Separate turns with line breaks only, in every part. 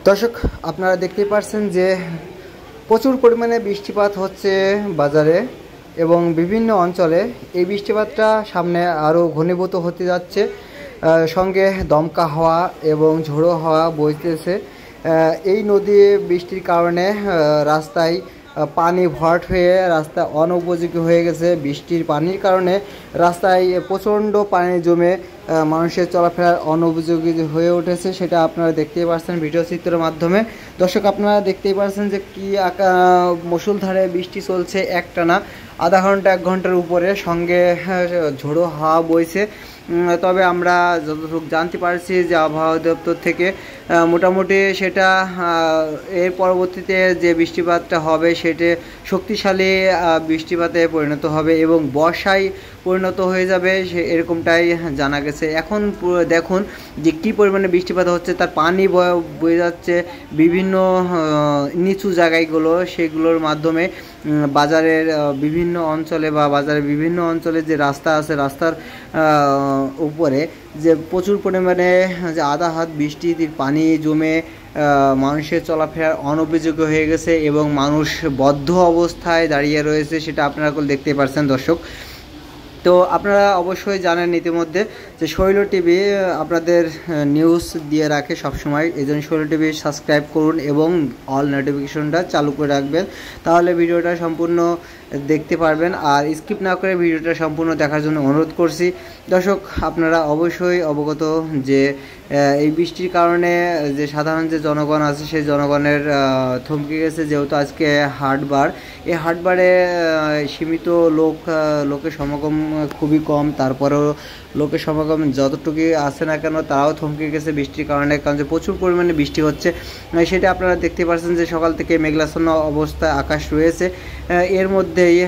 দর্শক, আপনারা দেখতেই পাচ্ছেন যে প্রচুর পরিমাণে বৃষ্টিপাত হচ্ছে বাজারে এবং বিভিন্ন অঞ্চলে। এই বৃষ্টিপাতটা সামনে আরও ঘনীভূত হতে যাচ্ছে, সঙ্গে দমকা হাওয়া এবং ঝোড়ো হাওয়া বইতেছে। এই নদী বৃষ্টির কারণে রাস্তায় পানি ভরাট হয়ে রাস্তা অনুপযোগী হয়ে গেছে। বৃষ্টির পানির কারণে রাস্তায় প্রচণ্ড পানি জমে মানুষের চলাফেরার অনুপযোগী হয়ে উঠেছে, সেটা আপনারা দেখতেই পাচ্ছেন ভিডিও চিত্রের মাধ্যমে। দর্শক, আপনারা দেখতেই পাচ্ছেন যে কি মুষলধারে বৃষ্টি চলছে একটানা আধা ঘন্টা 1 ঘন্টার উপরে, সঙ্গে ঝোড়ো হাওয়া বইছে। তবে আমরা যতটুকু জানতে পারছি যে আবহাওয়া দপ্তর থেকে মোটামুটি সেটা এর পরবর্তীতে যে বৃষ্টিপাতটা হবে সেটা শক্তিশালী বৃষ্টিপাতে পরিণত হবে এবং বর্ষায় পরিণত হয়ে যাবে, এরকমটাই জানা গেছে। এখন দেখুন যে কী পরিমাণে বৃষ্টিপাত হচ্ছে, তার পানি বয়ে যাচ্ছে বিভিন্ন নিচু জায়গাগুলো, সেগুলোর মাধ্যমে বাজারের বিভিন্ন অঞ্চলে বা বাজারের বিভিন্ন অঞ্চলে যে রাস্তা আছে, রাস্তার উপরে যে প্রচুর পরিমাণে যে আধা হাত বৃষ্টির পানি জমে মানুষের চলাফেরার অনুপযোগী হয়ে গেছে এবং মানুষ বদ্ধ অবস্থায় দাঁড়িয়ে রয়েছে, সেটা আপনারা দেখতে পাচ্ছেন। দর্শক, তো আপনারা অবশ্যই জানেন ইতিমধ্যে যে শৈল টিভি আপনাদের নিউজ দিয়ে রাখে সবসময়, এই জন্য শৈল টিভি সাবস্ক্রাইব করুন এবং অল নোটিফিকেশনটা চালু করে রাখবেন, তাহলে ভিডিওটা সম্পূর্ণ দেখতে পারবেন। আর স্কিপ না করে ভিডিওটা সম্পূর্ণ দেখার জন্য অনুরোধ করছি। দর্শক, আপনারা অবশ্যই অবগত যে এই বৃষ্টির কারণে যে সাধারণ যে জনগণ আছে সেই জনগণের থমকে গেছে, যেহেতু আজকে হাটবার। এই হাটবারে সীমিত লোকের সমাগম খুবই কম, তারপরেও লোকের সমাগম যতটুকু আছে না কেন তারাও থমকে গেছে বৃষ্টির কারণে, কারণ যে প্রচুর পরিমাণে বৃষ্টি হচ্ছে। সেটা আপনারা দেখতে পাচ্ছেন যে সকাল থেকে মেঘলাচ্ছন্ন অবস্থায় আকাশ রয়েছে। এর মধ্যেই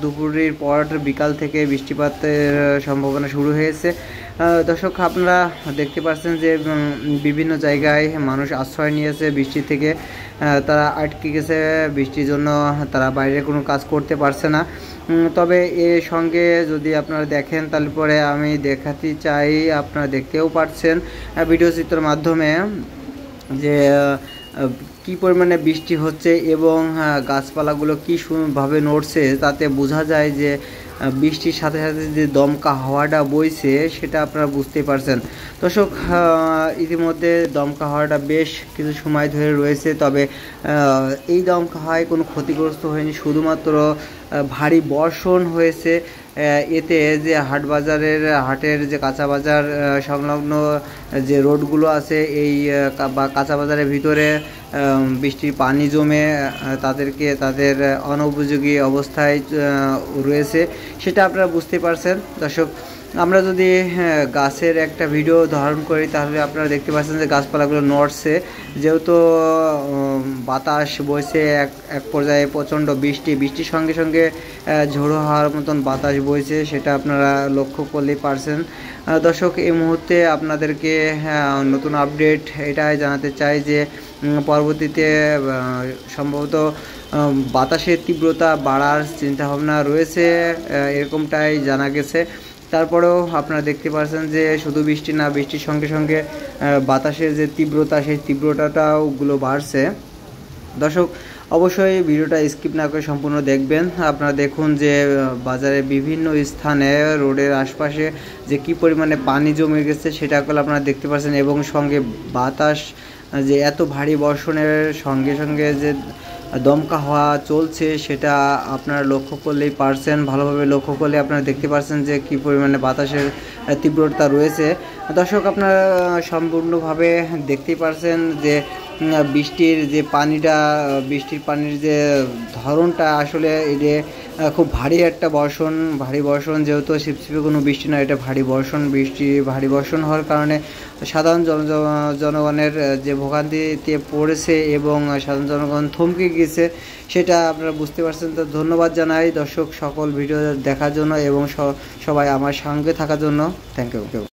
দুপুরের পর বিকাল থেকে বৃষ্টিপাতের সম্ভাবনা শুরু হয়েছে। দর্শক, আপনারা দেখতে পাচ্ছেন যে বিভিন্ন জায়গায় মানুষ আশ্রয় নিয়েছে বৃষ্টি থেকে, তারা আটকে গেছে বৃষ্টির জন্য, তারা বাইরে কোনো কাজ করতে পারছে না। তবে এর সঙ্গে যদি আপনারা দেখেন তাহলে পরে আমি দেখাতে চাই, আপনারা দেখতেও পাচ্ছেন ভিডিও চিত্রের মাধ্যমে যে কী পরিমাণে বৃষ্টি হচ্ছে এবং গাছপালাগুলো কী সুন্দরভাবে নড়ছে, তাতে বোঝা যায় যে বৃষ্টির সাথে সাথে যে দমকা হাওয়াটা বইছে সেটা আপনারা বুঝতেই পারছেন। দর্শক, ইতিমধ্যে দমকা হাওয়াটা বেশ কিছু সময় ধরে রয়েছে, তবে এই দমকা হাওয়ায় কোনো ক্ষতিগ্রস্ত হয়নি, শুধুমাত্র ভারী বর্ষণ হয়েছে। এতে যে হাটের যে কাঁচা বাজার সংলগ্ন যে রোডগুলো আছে, এই কাঁচা বাজারের ভিতরে বৃষ্টির পানি জমে তাদের অনুপযোগী অবস্থায় রয়েছে, সেটা আপনারা বুঝতে পারছেন। দর্শক, আমরা যদি গাছের একটা ভিডিও ধারণ করি তাহলে আপনারা দেখতে পাচ্ছেন যে গাছপালাগুলো নড়ছে, যেহেতু বাতাস বইছে। এক পর্যায়ে প্রচণ্ড বৃষ্টির সঙ্গে সঙ্গে ঝোড়ো হাওয়ার মতন বাতাস বইছে, সেটা আপনারা লক্ষ্য করলেই পারছেন। দর্শক, এই মুহূর্তে আপনাদেরকে নতুন আপডেট এটাই জানাতে চাই যে পরবর্তীতে সম্ভবত বাতাসের তীব্রতা বাড়ার চিন্তাভাবনা রয়েছে, এরকমটাই জানা গেছে। তারপরেও আপনারা দেখতে পাচ্ছেন যে শুধু বৃষ্টি না, বৃষ্টির সঙ্গে সঙ্গে বাতাসের যে তীব্রতা, সেই তীব্রতাটাওগুলো বাড়ছে। দর্শক, অবশ্যই ভিডিওটা স্কিপ না করে সম্পূর্ণ দেখবেন। আপনারা দেখুন যে বাজারে বিভিন্ন স্থানে রোডের আশপাশে যে কী পরিমাণে পানি জমে গেছে সেটা আপনারা দেখতে পাচ্ছেন, এবং সঙ্গে বাতাস যে এত ভারী বর্ষণের সঙ্গে সঙ্গে যে দমকা হাওয়া চলছে সেটা আপনারা লক্ষ্য করলেই পারছেন। ভালোভাবে লক্ষ্য করলে আপনারা দেখতে পাচ্ছেন যে কী পরিমাণে বাতাসের তীব্রতা রয়েছে। দর্শক, আপনারা সম্পূর্ণভাবে দেখতেই পারছেন যে বৃষ্টির পানির যে ধরনটা, আসলে এটা খুব ভারী বর্ষণ, যেহেতু ছিপছিপে কোনো বৃষ্টি নয়, এটা ভারী বর্ষণ হওয়ার কারণে সাধারণ জনগণের যে ভোগান্তিতে পড়েছে এবং সাধারণ জনগণ থমকে গিয়েছে, সেটা আপনারা বুঝতে পারছেন। তো ধন্যবাদ জানাই দর্শক সকল ভিডিও দেখার জন্য এবং সবাই আমার সঙ্গে থাকার জন্য। Thank you.